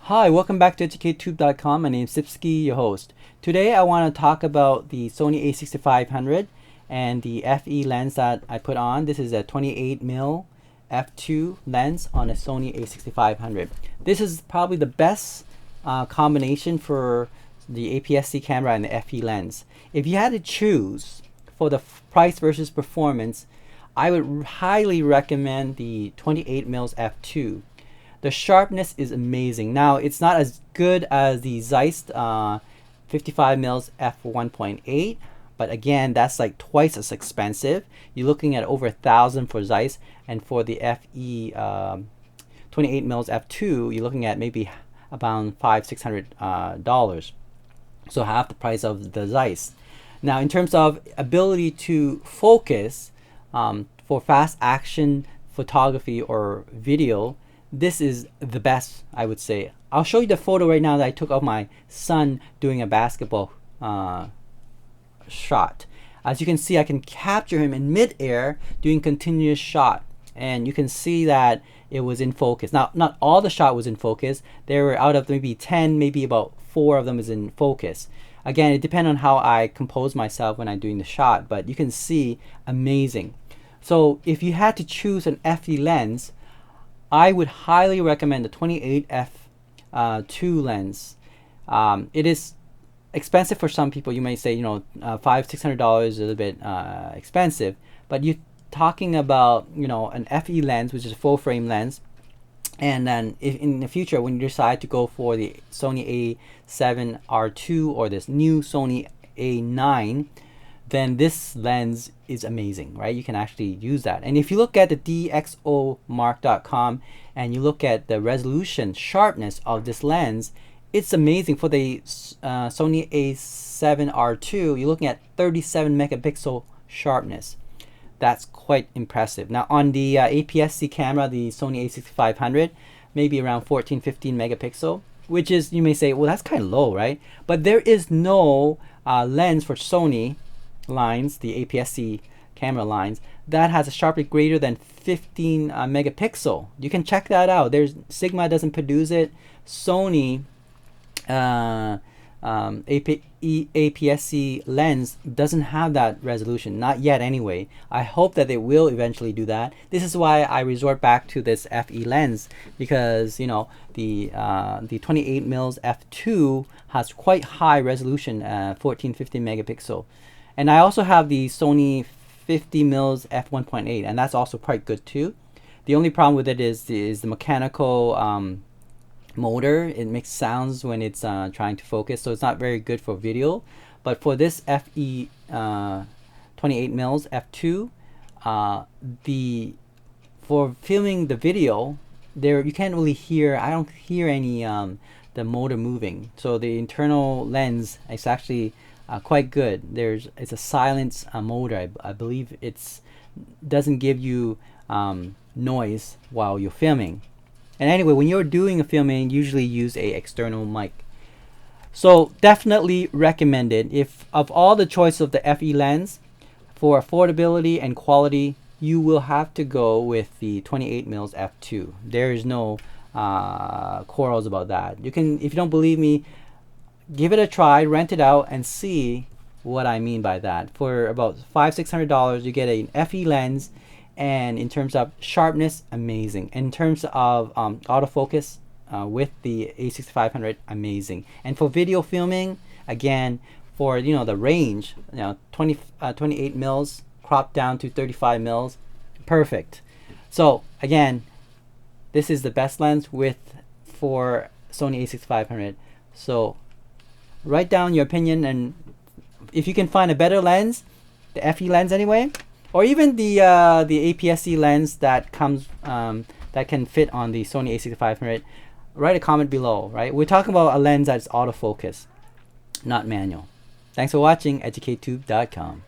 Hi, welcome back to EducateTube.com. My name is Sipsky, your host. Today I want to talk about the Sony a6500 and the FE lens that I put on. This is a 28mm f2 lens on a Sony a6500. This is probably the best combination for the APS-C camera and the FE lens. If you had to choose for the price versus performance, I would highly recommend the 28mm f2. The sharpness is amazing. Now, it's not as good as the Zeiss 55mm f1.8, but again, that's like twice as expensive. You're looking at over $1,000 for Zeiss, and for the FE 28mm f2, you're looking at maybe about $500-600. So half the price of the Zeiss. Now, in terms of ability to focus for fast action photography or video, this is the best, I would say. I'll show you the photo right now that I took of my son doing a basketball shot. As you can see, I can capture him in mid-air doing continuous shot, and you can see that it was in focus. Now, not all the shot was in focus. There were, out of maybe 10, maybe about 4 of them is in focus. Again, it depends on how I compose myself when I'm doing the shot, but you can see amazing. So if you had to choose an FE lens, I would highly recommend the 28f2 lens. It is expensive for some people. You may say, you know, $500-600 is a little bit expensive, but you're talking about, you know, an FE lens, which is a full frame lens. And then if in the future, when you decide to go for the Sony a7R2 or this new Sony a9, then this lens is amazing, right? You can actually use that. And if you look at the DxOMark.com and you look at the resolution sharpness of this lens, it's amazing. For the Sony a7R2, you're looking at 37 megapixel sharpness. That's quite impressive. Now on the APS-C camera, the Sony a6500, maybe around 14-15 megapixel, which is, you may say, well, that's kind of low, right? But there is no lens for Sony lines, the APS-C camera lines, that has a sharpness greater than 15 megapixel. You can check that out. There's Sigma doesn't produce it. Sony APS-C lens doesn't have that resolution, not yet anyway. I hope that they will eventually do that. This is why I resort back to this FE lens, because, you know, the 28mm f2 has quite high resolution, 14-15 megapixel. And I also have the Sony 50mm f1.8, and that's also quite good too. The only problem with it is the mechanical motor. It makes sounds when it's trying to focus, so it's not very good for video. But for this FE 28mm f2, for filming the video, there you can't really hear. I don't hear any the motor moving. So the internal lens is actually quite good. It's a silence motor. I believe it's doesn't give you noise while you're filming. And anyway, when you're doing a filming, usually use a external mic. So definitely recommended. If of all the choice of the FE lens, for affordability and quality, you will have to go with the 28mm f2. There is no quarrels about that. You can, if you don't believe me, give it a try, rent it out, and see what I mean by that. For about $500-600, you get an FE lens, and in terms of sharpness, amazing. In terms of autofocus with the a6500, amazing. And for video filming, again, for, you know, the range, you know, 28 mils cropped down to 35 mils, perfect. So again, this is the best lens for Sony a6500. So write down your opinion, and if you can find a better lens, the FE lens anyway, or even the APS-C lens that comes that can fit on the Sony a6500, write a comment below. Right, we're talking about a lens that's autofocus, not manual. Thanks for watching. EducateTube.com.